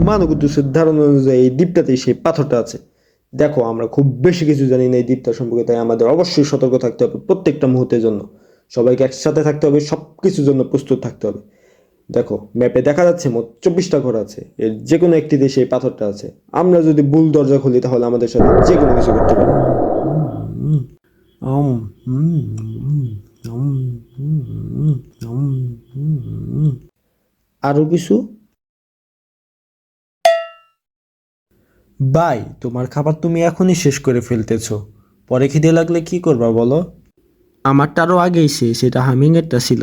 মানবকুদ্দুসের ধারণা অনুযায়ী এই দ্বীপটাতেই সেই পাথরটা আছে। দেখো, আমরা খুব বেশি কিছু জানি না এই দ্বীপটা সম্পর্কে, তাই আমাদের অবশ্যই সতর্ক থাকতে হবে প্রত্যেকটা মুহূর্তের জন্য। সবাইকে একসাথে থাকতে হবে, সব কিছুর জন্য প্রস্তুত থাকতে হবে। দেখো, ম্যাপে দেখা যাচ্ছে মোট 24টা ঘর আছে, এর যে কোনো একটি দেশে এই পাথরটা আছে। আমরা যদি ভুল দরজা খুলি তাহলে আমাদের সাথে যে কোনো কিছু করতে পারে। আরো কিছু? ভাই, তোমার খাবার তুমি এখনই শেষ করে ফেলতেছো, পরে খিদে লাগলে কি করবা বলো? আমারটা আরো আগেই শেষ, সেটা হামিং এরটা ছিল।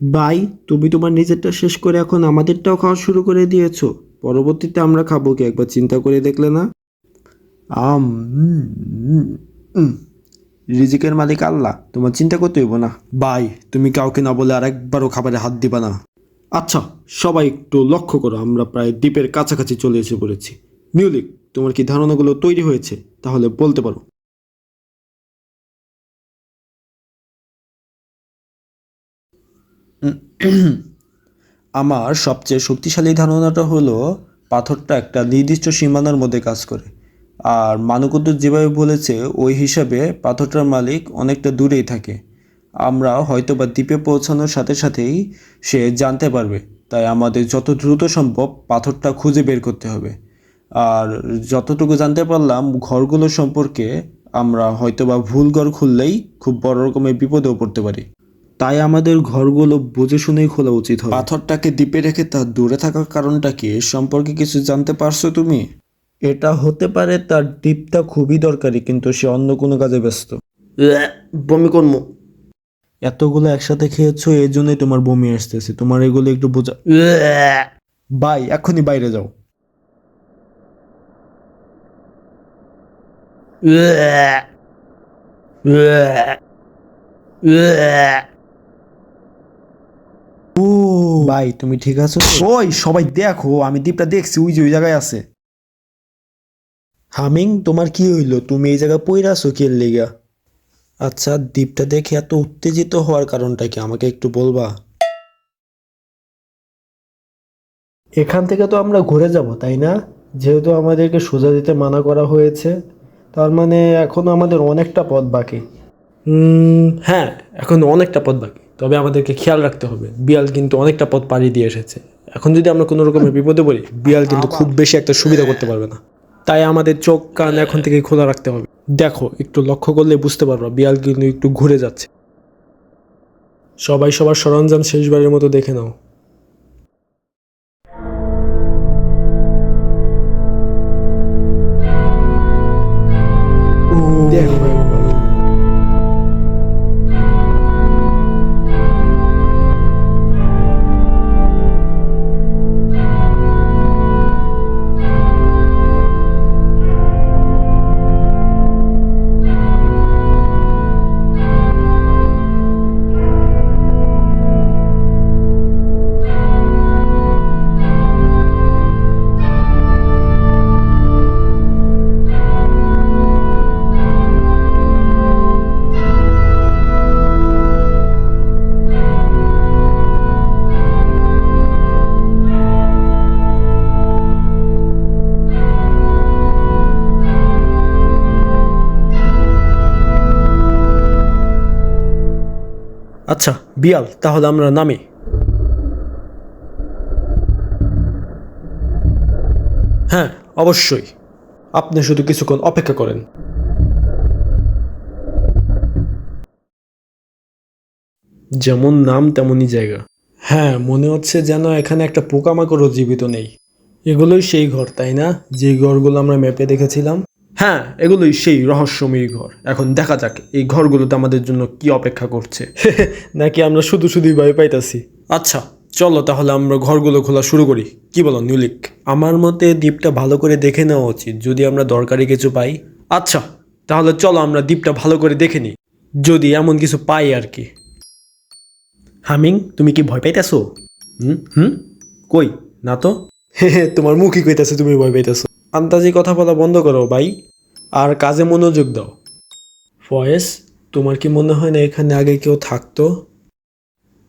ভাই, তুমি তোমার নিজেরটা শেষ করে এখন আমাদেরটাও খাওয়া শুরু করে দিয়েছো। পরবর্তীতে আমরা খাবো কি একবার চিন্তা করে দেখলে না? আম উম, উম, উম। রিজিকের মালিক আল্লাহ, তোমার চিন্তা করতে হইব না। ভাই, তুমি কাউকে না বলে আর একবারও খাবারে হাত দিবা না। আচ্ছা, সবাই একটু লক্ষ্য করো, আমরা প্রায় দ্বীপের কাছাকাছি চলে এসে পড়েছি। মিউলিক, তোমার কি ধারণাগুলো তৈরি হয়েছে? তাহলে বলতে পারো। আমার সবচেয়ে শক্তিশালী ধারণাটা হলো পাথরটা একটা নির্দিষ্ট সীমানার মধ্যে কাজ করে। আর মানবকুদ্দুস যেভাবে বলেছে ওই হিসাবে পাথরটার মালিক অনেকটা দূরেই থাকে। আমরা হয়তো বা দ্বীপে পৌঁছানোর সাথে সাথেই সে জানতে পারবে। তাই আমাদের যত দ্রুত সম্ভব পাথরটা খুঁজে বের করতে হবে। আর যতটুকু জানতে পারলাম ঘরগুলো সম্পর্কে, আমরা হয়তো বা ভুল ঘর খুললেই খুব বড় রকমের বিপদেও পড়তে পারি। তাই আমাদের ঘরগুলো বুঝে শুনেই খোলা উচিত হবে। পাথরটাকে দ্বীপে রেখে তার দূরে থাকার কারণটা কি এর সম্পর্কে কিছু জানতে পারছো তুমি? এটা হতে পারে তার দ্বীপটা খুবই দরকারি, কিন্তু সে অন্য কোনো কাজে ব্যস্ত। বমি কর্ম। এতগুলো একসাথে খেয়েছো, এই জন্যই তোমার বমি আসতেছে। তোমার এগুলো একটু বোঝা। ভাই, এখনই বাইরে যাও। ও ভাই, তুমি ঠিক আছো তো? ওই সবাই দেখো, আমি দ্বীপটা দেখছি, ওই যে ওই জায়গায় আছে। হামিং, তোমার কি হইলো? তুমি এই জায়গায় পইরা আছো কি এর লিগা? আচ্ছা, দ্বীপটা দেখে এত উত্তেজিত হওয়ার কারণটা কি আমাকে একটু বলবা? এখান থেকে তো আমরা ঘুরে যাব, তাই না? যেহেতু আমাদেরকে সোজা দিতে মানা করা হয়েছে, তার মানে এখনো আমাদের অনেকটা পথ বাকি। হ্যাঁ, এখন অনেকটা পথ বাকি, তবে আমাদেরকে খেয়াল রাখতে হবে। বিড়াল কিন্তু অনেকটা পথ পাড়ি দিয়ে এসেছে। এখন যদি আমরা কোনো রকমের বিপদে পড়ি, বিড়াল কিন্তু খুব বেশি একটা সুবিধা করতে পারবে না। তাই আমাদের চোখ কান এখন থেকে খোলা রাখতে হবে। দেখো, একটু লক্ষ্য করলে বুঝতে পারবা বিড়াল কিন্তু একটু ঘুরে যাচ্ছে। সবাই সবার সরঞ্জাম শেষবারের মতো দেখে নাও। দেখো একবার। আচ্ছা বিয়াল, তাহলে আমরা নামি। হ্যাঁ, অবশ্যই। আপনি শুধু কিছুক্ষণ অপেক্ষা করেন। যেমন নাম তেমনই জায়গা। হ্যাঁ, মনে হচ্ছে যেন এখানে একটা পোকামাকড়ও জীবিত নেই। এগুলোই সেই ঘর, তাই না? যে ঘরগুলো আমরা ম্যাপে দেখেছিলাম। হ্যাঁ, এগুলোই সেই রহস্যময়ী ঘর। এখন দেখা যাক এই ঘরগুলোতে আমাদের জন্য কি অপেক্ষা করছে। নাকি আমরা শুধু শুধুই ভয় পাইতাছি। আচ্ছা, চলো তাহলে আমরা ঘরগুলো খোলা শুরু করি। কি বলো নিউলিক? আমার মতে দ্বীপটা ভালো করে দেখে নেওয়া উচিত, যদি আমরা দরকারি কিছু পাই। আচ্ছা, তাহলে চলো আমরা দ্বীপটা ভালো করে দেখে নিই, যদি এমন কিছু পাই আর কি। হামিং, তুমি কি ভয় পাইতেছো? হুম হুম, কই না তো। তোমার মুখই কইতাছে তুমি ভয় পাইতেছো। আন্তাজি কথা বলা বন্ধ করো ভাই। আর কাজে মনোযোগ দাও। ফয়েজ, তোমার কি মনে হয় না এখানে আগে কেউ থাকতো?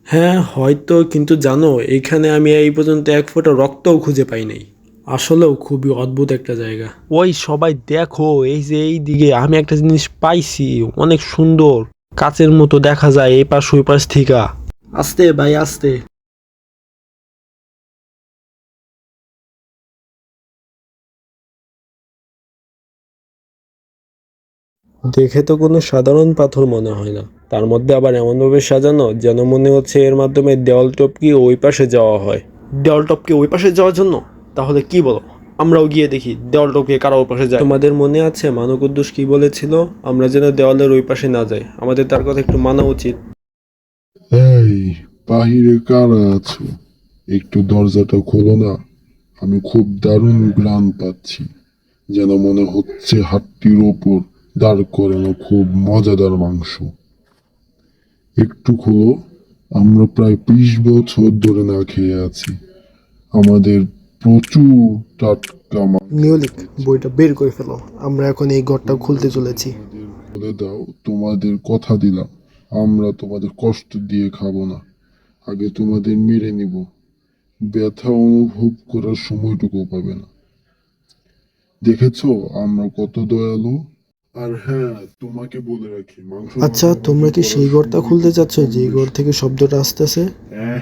হ্যাঁ হয়তো, কিন্তু জানো এইখানে আমি এই পর্যন্ত এক ফোঁটা রক্তও খুঁজে পাই নাই। আসলেও খুবই অদ্ভুত একটা জায়গা। ওই সবাই দেখো, এই যে এই দিকে আমি একটা জিনিস পাইছি, অনেক সুন্দর, কাচের মতো দেখা যায় এই পাশ ওই পাশ থেকে। আস্তে ভাই আস্তে। দেখে তো কোনো সাধারণ পাথর মনে হয় না, তার মধ্যে আবার এমনভাবে সাজানো যেন মনে হচ্ছে এর মাধ্যমে দেওয়াল টপকিয়ে ওই পাশে যাওয়া হয়। দেওয়াল টপকিয়ে ওই পাশে যাওয়ার জন্য? তাহলে কি বলো, আমরাও গিয়ে দেখি দেওয়াল টপকিয়ে কারা ওই পাশে যায়। তোমাদের মনে আছে মানকুদ্দুস কি বলেছিল? আমরা যেন দেওয়ালের ওই পাশে না যাই, আমাদের তার কথা একটু মানা উচিত। এই, বাহিরে কারা আছো? একটু দরজাটা খোলো না। আমি খুব দারুণ ঘ্রাণ পাচ্ছি, যেন মনে হচ্ছে হাটটির ওপর দাঁড় করানো খুব মজাদার মাংস। একটু খোলো। আমরা প্রায় 20 বছর ধরে না খেয়ে আছি। আমাদের প্রচুর টাটকা মাংস নিউলিক, হয়েছে। বইটা বের করে ফেলো, আমরা এখন এই ঘরটা খুলতে চলেছি। বলে দাও, তোমাদের কথা দিলাম, আমরা তোমাদের কষ্ট দিয়ে খাবো না। আগে তোমাদের মেরে নিব, ব্যথা অনুভব করার সময়টুকু পাবে না। দেখেছো আমরা কত দয়ালু। আর হ্যাঁ, তোমাকে বলে রাখি, মাংস আচ্ছা, ভাগাভাগি তোমরা কি করার সেই ঘরটা সময় খুলতে কিন্তু চাচ্ছ কম যে ঘর বেশি। থেকে শব্দটা আসতেছে? হ্যাঁ,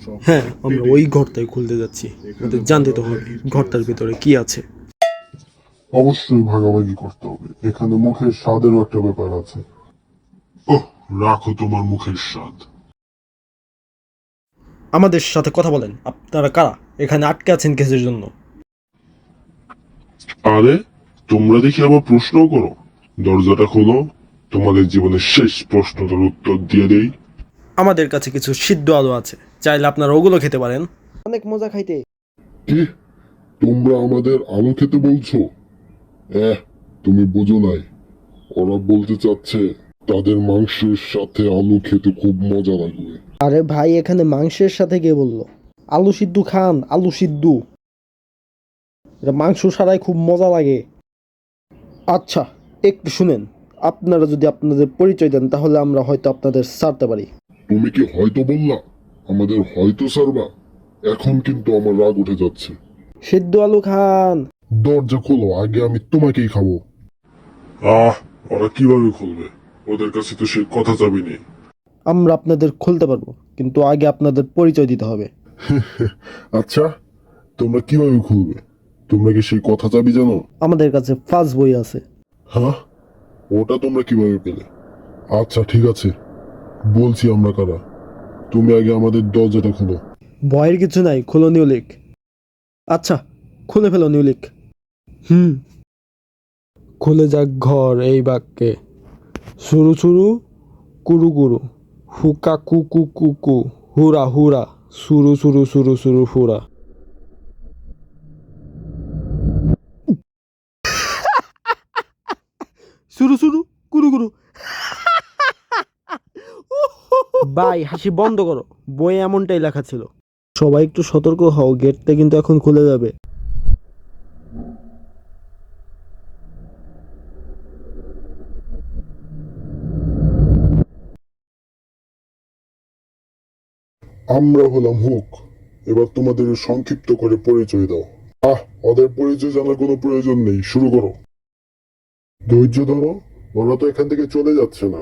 সব হ্যাঁ, আমরা পেরে ওই গেছি। ঘরটাই খুলতে যাচ্ছি। এখানে আমাদের জানতে তো হবে ভাগাভাগির কি ঘরটার আছে? ভিতরে কি আছে। অবশ্যই ভাগাভাগি করতে হবে, এখানে মুখের স্বাদেরও একটা ব্যাপার আছে। ওহ, রাখো তোমার মুখের স্বাদ। আমাদের সাথে কথা বলেন, আপনারা কারা? এখানে আটকে আছেন কিসের জন্য? আরে, তোমরা দেখি আবার প্রশ্নও করো। দরজাটা খোলো, তোমাদের জীবনের শেষ প্রশ্নটার উত্তর দিয়ে দেই। আমাদের কাছে কিছু সিদ্ধ আলু আছে, চাইলে আপনারা ওগুলো খেতে পারেন। অনেক মজা খাইতে। কি, তোমরা আমাদের আলু খেতে বলছো? এহ, তুমি বুঝো নাই, ওরা বলতে চাচ্ছে তাদের মাংসের সাথে আলু খেতে খুব মজা লাগবে। আরে ভাই, এখানে মাংসের সাথে কে বললো? আলু সিদ্ধু খান, আলু সিদ্ধু, এটা মাংস ছাড়াই খুব মজা লাগে। আচ্ছা, একটু শুনেন, আপনারা যদি আপনাদের পরিচয় দেন তাহলে আমরা হয়তো আপনাদের ছাড়তে পারি। তুমি কি হয়তো বললা? আমাদের হয়তো সারবা? এখন কিন্তু আমার রাগ উঠে যাচ্ছে। সিদ্ধ আলু খান। দরজা খোলো, আগে আমি তোমাকেই খাবো। আহ, ওরা কিভাবে খুলবে? ওদের কাছে তো সে কথা চাবি নেই। আমরা আপনাদের খুলতে পারবো, কিন্তু আগে আপনাদের পরিচয় দিতে হবে। আচ্ছা, তোমরা কিভাবে খুলবে? তোমরা কি সেই কথা চাবি জানো? আমাদের কাছে ফার্স্ট বই আছে। হ্যাঁ, ওটা তোমরা কিভাবে পেলে? আচ্ছা ঠিক আছে, বলছি আমরা কারা। তুমি আগে আমাদের দরজাটা খুলো। ভয়ের কিছু নাই, খুলো নিউলিক। আচ্ছা, খুলে ফেলো নিউলিক। হুম, খুলে যাক ঘর এই বাক্যে। সুরু সুরু, কুরু কুরু, হুকা কুকু কুকু, হুরা হুরা, সুরু সুরু সুরু সুরু হুরা। সুরু সুরু, কুরু কুরু। ভাই, হাসি বন্ধ করো, বইয়ে এমনটাই লেখা ছিল। সবাই একটু সতর্ক হও, গেটটা কিন্তু এখন খুলে যাবে। আমরা হলাম হুক। এবার তোমাদের সংক্ষিপ্ত করে পরিচয় দাও। ওদের পরিচয় জানার কোনো প্রয়োজন নেই, শুরু করো। ধৈর্য ধরো, ওরা তো এখান থেকে চলে যাচ্ছে না।